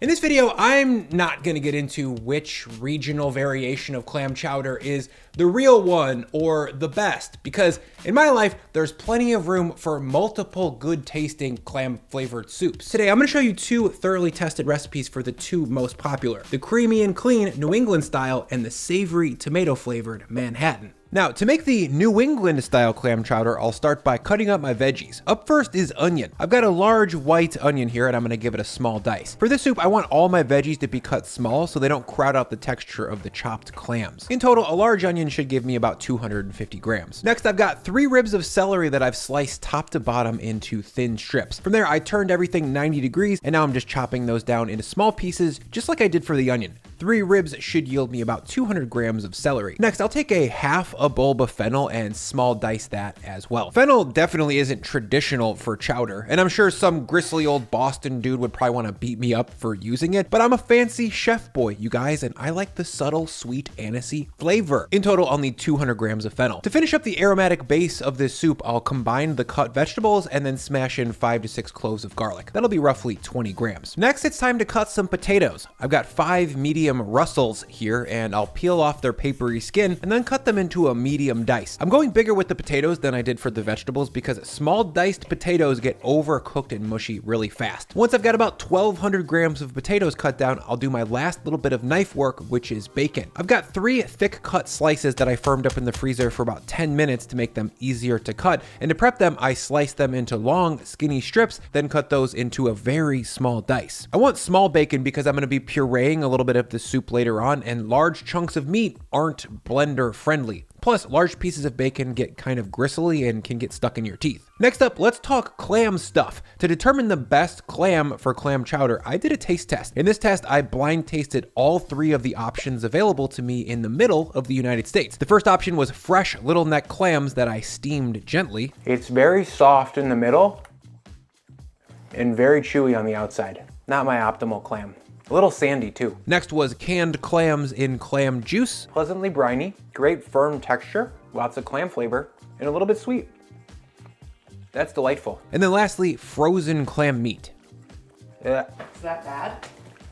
In this video, I'm not gonna get into which regional variation of clam chowder is the real one or the best, because in my life, there's plenty of room for multiple good tasting clam flavored soups. Today, I'm gonna show you two thoroughly tested recipes for the two most popular, the creamy and clean New England style and the savory tomato flavored Manhattan. Now, to make the New England style clam chowder, I'll start by cutting up my veggies. Up first is onion. I've got a large white onion here and I'm gonna give it a small dice. For this soup, I want all my veggies to be cut small so they don't crowd out the texture of the chopped clams. In total, a large onion should give me about 250 grams. Next, I've got 3 ribs of celery that I've sliced top to bottom into thin strips. From there, I turned everything 90 degrees and now I'm just chopping those down into small pieces, just like I did for the onion. 3 ribs should yield me about 200 grams of celery. Next, I'll take half a bulb of fennel and small dice that as well. Fennel definitely isn't traditional for chowder, and I'm sure some gristly old Boston dude would probably want to beat me up for using it, but I'm a fancy chef boy, you guys, and I like the subtle, sweet, anisey flavor. In total, I'll need 200 grams of fennel. To finish up the aromatic base of this soup, I'll combine the cut vegetables and then smash in 5 to 6 cloves of garlic. That'll be roughly 20 grams. Next, it's time to cut some potatoes. I've got 5 medium Russels here, and I'll peel off their papery skin and then cut them into a medium dice. I'm going bigger with the potatoes than I did for the vegetables because small diced potatoes get overcooked and mushy really fast. Once I've got about 1,200 grams of potatoes cut down, I'll do my last little bit of knife work, which is bacon. I've got 3 thick cut slices that I firmed up in the freezer for about 10 minutes to make them easier to cut, and to prep them, I slice them into long, skinny strips, then cut those into a very small dice. I want small bacon because I'm going to be pureeing a little bit of the soup later on, and large chunks of meat aren't blender friendly. Plus, large pieces of bacon get kind of gristly and can get stuck in your teeth. Next up, let's talk clam stuff. To determine the best clam for clam chowder, I did a taste test. In this test, I blind tasted all 3 of the options available to me in the middle of the United States. The first option was fresh little neck clams that I steamed gently. It's very soft in the middle and very chewy on the outside. Not my optimal clam. A little sandy too. Next was canned clams in clam juice. Pleasantly briny, great firm texture, lots of clam flavor, and a little bit sweet. That's delightful. And then lastly, frozen clam meat. Is that bad?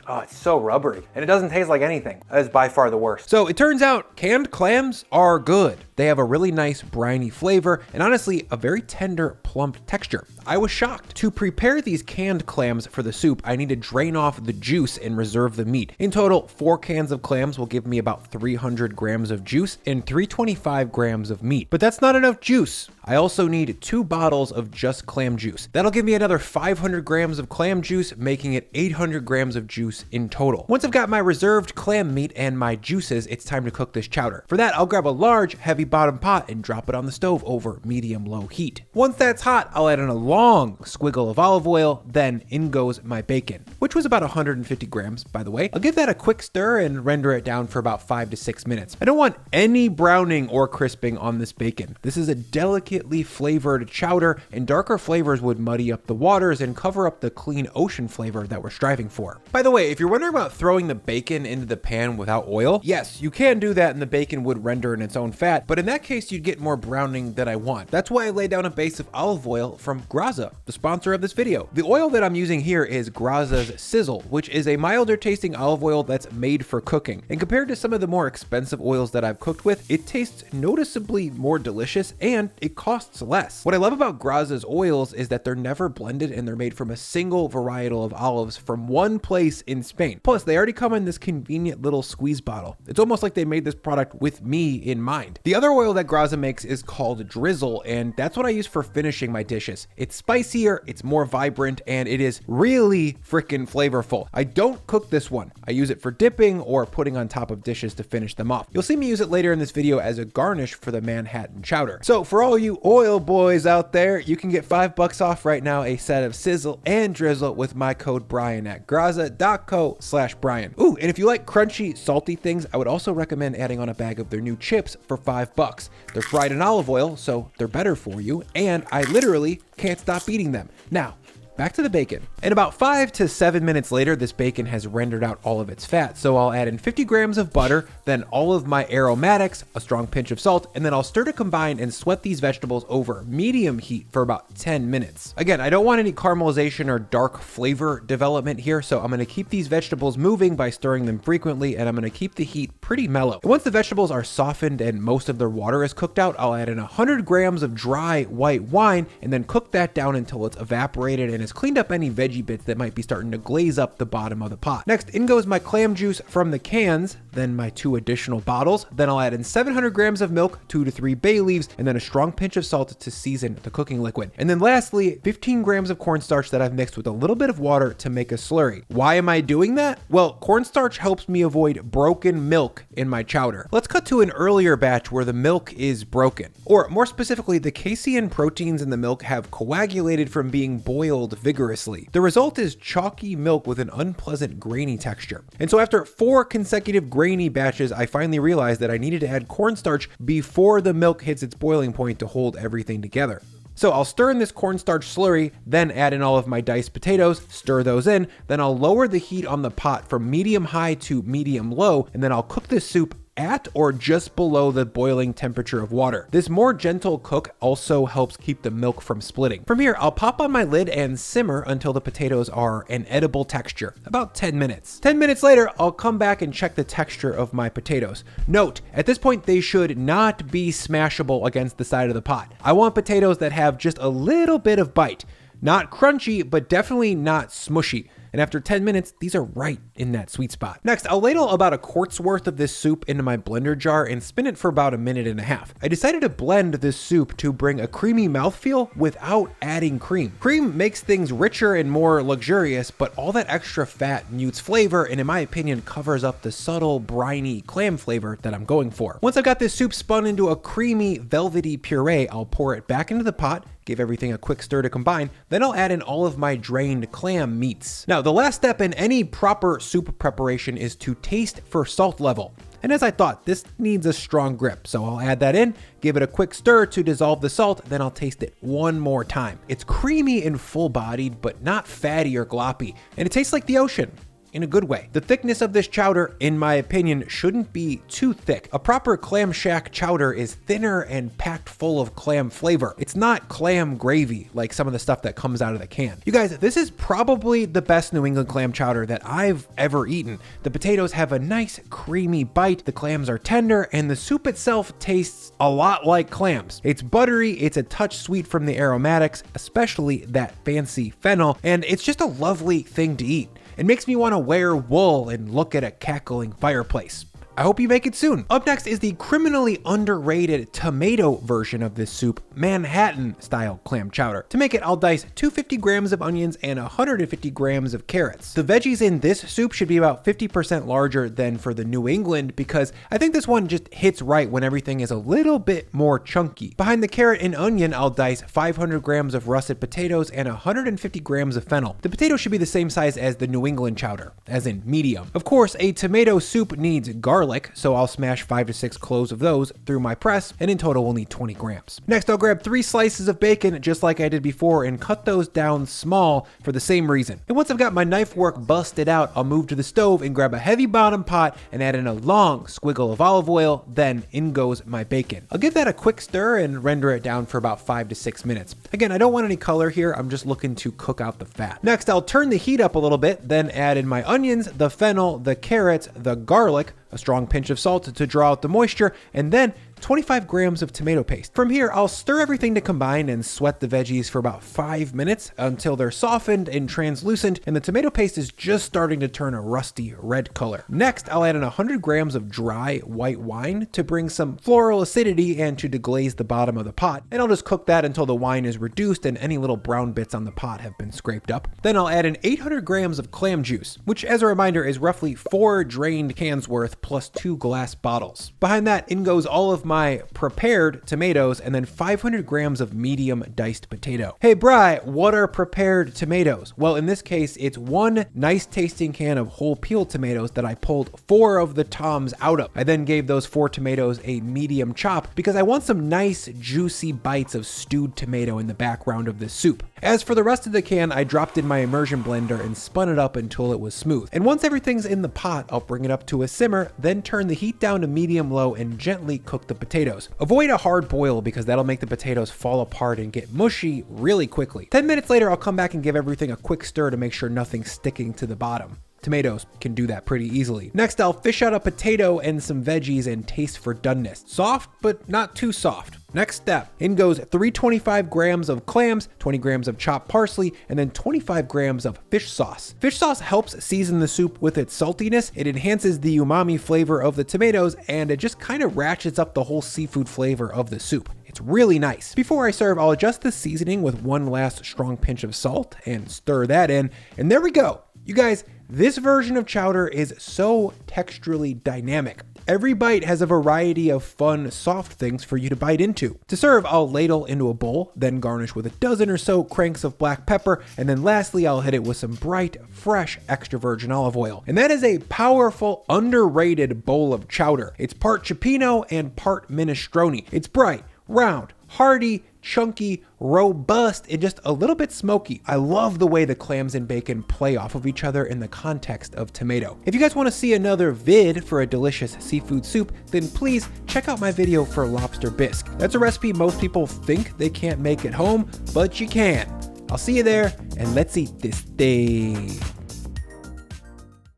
Oh, it's so rubbery, and it doesn't taste like anything. That is by far the worst. So it turns out canned clams are good. They have a really nice briny flavor, and honestly, a very tender, plump texture. I was shocked. To prepare these canned clams for the soup, I need to drain off the juice and reserve the meat. In total, 4 cans of clams will give me about 300 grams of juice and 325 grams of meat. But that's not enough juice. I also need 2 bottles of just clam juice. That'll give me another 500 grams of clam juice, making it 800 grams of juice in total. Once I've got my reserved clam meat and my juices, it's time to cook this chowder. For that, I'll grab a large, heavy bottom pot and drop it on the stove over medium-low heat. Once that's hot, I'll add in a long squiggle of olive oil, then in goes my bacon, which was about 150 grams, by the way. I'll give that a quick stir and render it down for about 5 to 6 minutes. I don't want any browning or crisping on this bacon. This is a delicately flavored chowder, and darker flavors would muddy up the waters and cover up the clean ocean flavor that we're striving for. By the way, if you're wondering about throwing the bacon into the pan without oil, yes, you can do that and the bacon would render in its own fat, but in that case, you'd get more browning than I want. That's why I lay down a base of olive oil from Graza, the sponsor of this video. The oil that I'm using here is Graza's Sizzle, which is a milder tasting olive oil that's made for cooking. And compared to some of the more expensive oils that I've cooked with, it tastes noticeably more delicious and it costs less. What I love about Graza's oils is that they're never blended and they're made from a single varietal of olives from one place in Spain. Plus, they already come in this convenient little squeeze bottle. It's almost like they made this product with me in mind. The other oil that Graza makes is called Drizzle, and that's what I use for finishing my dishes. It's spicier, it's more vibrant, and it is really freaking flavorful. I don't cook this one. I use it for dipping or putting on top of dishes to finish them off. You'll see me use it later in this video as a garnish for the Manhattan chowder. So for all you oil boys out there, you can get $5 off right now a set of Sizzle and Drizzle with my code Brian at graza.co/Brian. Ooh, and if you like crunchy, salty things, I would also recommend adding on a bag of their new chips for $5. They're fried in olive oil, so they're better for you, and I literally can't stop eating them. Now, back to the bacon. And about 5 to 7 minutes later, this bacon has rendered out all of its fat. So I'll add in 50 grams of butter, then all of my aromatics, a strong pinch of salt, and then I'll stir to combine and sweat these vegetables over medium heat for about 10 minutes. Again, I don't want any caramelization or dark flavor development here, so I'm gonna keep these vegetables moving by stirring them frequently, and I'm gonna keep the heat pretty mellow. And once the vegetables are softened and most of their water is cooked out, I'll add in 100 grams of dry white wine and then cook that down until it's evaporated and has cleaned up any veggie bits that might be starting to glaze up the bottom of the pot. Next, in goes my clam juice from the cans, then my 2 additional bottles. Then I'll add in 700 grams of milk, 2 to 3 bay leaves, and then a strong pinch of salt to season the cooking liquid. And then lastly, 15 grams of cornstarch that I've mixed with a little bit of water to make a slurry. Why am I doing that? Well, cornstarch helps me avoid broken milk in my chowder. Let's cut to an earlier batch where the milk is broken. Or more specifically, the casein proteins in the milk have coagulated from being boiled vigorously. The result is chalky milk with an unpleasant grainy texture. And so after 4 consecutive grainy batches, I finally realized that I needed to add cornstarch before the milk hits its boiling point to hold everything together. So I'll stir in this cornstarch slurry, then add in all of my diced potatoes, stir those in, then I'll lower the heat on the pot from medium high to medium low, and then I'll cook this soup at or just below the boiling temperature of water. This more gentle cook also helps keep the milk from splitting. From here, I'll pop on my lid and simmer until the potatoes are an edible texture, about 10 minutes. 10 minutes later, I'll come back and check the texture of my potatoes. Note, at this point, they should not be smashable against the side of the pot. I want potatoes that have just a little bit of bite. Not crunchy, but definitely not smushy. And after 10 minutes, these are right in that sweet spot. Next, I'll ladle about a quart's worth of this soup into my blender jar and spin it for about 1.5 minutes. I decided to blend this soup to bring a creamy mouthfeel without adding cream. Cream makes things richer and more luxurious, but all that extra fat mutes flavor and in my opinion covers up the subtle briny clam flavor that I'm going for. Once I've got this soup spun into a creamy velvety puree, I'll pour it back into the pot, give everything a quick stir to combine, then I'll add in all of my drained clam meats. Now, the last step in any proper soup preparation is to taste for salt level. And as I thought, this needs a strong grip, so I'll add that in, give it a quick stir to dissolve the salt, then I'll taste it one more time. It's creamy and full-bodied, but not fatty or gloppy, and it tastes like the ocean. In a good way. The thickness of this chowder, in my opinion, shouldn't be too thick. A proper clam shack chowder is thinner and packed full of clam flavor. It's not clam gravy like some of the stuff that comes out of the can. You guys, this is probably the best New England clam chowder that I've ever eaten. The potatoes have a nice creamy bite, the clams are tender, and the soup itself tastes a lot like clams. It's buttery, it's a touch sweet from the aromatics, especially that fancy fennel, and it's just a lovely thing to eat. It makes me want to wear wool and look at a cackling fireplace. I hope you make it soon. Up next is the criminally underrated tomato version of this soup, Manhattan style clam chowder. To make it, I'll dice 250 grams of onions and 150 grams of carrots. The veggies in this soup should be about 50% larger than for the New England because I think this one just hits right when everything is a little bit more chunky. Behind the carrot and onion, I'll dice 500 grams of russet potatoes and 150 grams of fennel. The potato should be the same size as the New England chowder, as in medium. Of course, a tomato soup needs garlic, so I'll smash 5 to 6 cloves of those through my press, and in total we'll need 20 grams. Next, I'll grab 3 slices of bacon, just like I did before, and cut those down small for the same reason. And once I've got my knife work busted out, I'll move to the stove and grab a heavy bottom pot and add in a long squiggle of olive oil, then in goes my bacon. I'll give that a quick stir and render it down for about 5 to 6 minutes. Again, I don't want any color here, I'm just looking to cook out the fat. Next, I'll turn the heat up a little bit, then add in my onions, the fennel, the carrots, the garlic, a strong pinch of salt to draw out the moisture, and then 25 grams of tomato paste. From here, I'll stir everything to combine and sweat the veggies for about 5 minutes until they're softened and translucent and the tomato paste is just starting to turn a rusty red color. Next, I'll add in 100 grams of dry white wine to bring some floral acidity and to deglaze the bottom of the pot. And I'll just cook that until the wine is reduced and any little brown bits on the pot have been scraped up. Then I'll add in 800 grams of clam juice, which as a reminder is roughly 4 drained cans worth plus 2 glass bottles. Behind that, in goes all of my prepared tomatoes and then 500 grams of medium diced potato. Hey Bri, what are prepared tomatoes? Well, in this case, it's one nice tasting can of whole peeled tomatoes that I pulled 4 of the toms out of. I then gave those 4 tomatoes a medium chop because I want some nice juicy bites of stewed tomato in the background of this soup. As for the rest of the can, I dropped in my immersion blender and spun it up until it was smooth. And once everything's in the pot, I'll bring it up to a simmer, then turn the heat down to medium-low and gently cook the potatoes. Avoid a hard boil because that'll make the potatoes fall apart and get mushy really quickly. 10 minutes later, I'll come back and give everything a quick stir to make sure nothing's sticking to the bottom. Tomatoes can do that pretty easily. Next, I'll fish out a potato and some veggies and taste for doneness. Soft, but not too soft. Next step, in goes 325 grams of clams, 20 grams of chopped parsley, and then 25 grams of fish sauce. Fish sauce helps season the soup with its saltiness, it enhances the umami flavor of the tomatoes, and it just kind of ratchets up the whole seafood flavor of the soup. It's really nice. Before I serve, I'll adjust the seasoning with one last strong pinch of salt and stir that in, and there we go. You guys, this version of chowder is so texturally dynamic. Every bite has a variety of fun, soft things for you to bite into. To serve, I'll ladle into a bowl, then garnish with a dozen or so cranks of black pepper, and then lastly, I'll hit it with some bright, fresh, extra virgin olive oil. And that is a powerful, underrated bowl of chowder. It's part cioppino and part minestrone. It's bright, round, hearty, chunky, robust, and just a little bit smoky. I love the way the clams and bacon play off of each other in the context of tomato. If you guys want to see another vid for a delicious seafood soup, then please check out my video for lobster bisque. That's a recipe most people think they can't make at home, but you can. I'll see you there, and let's eat this thing.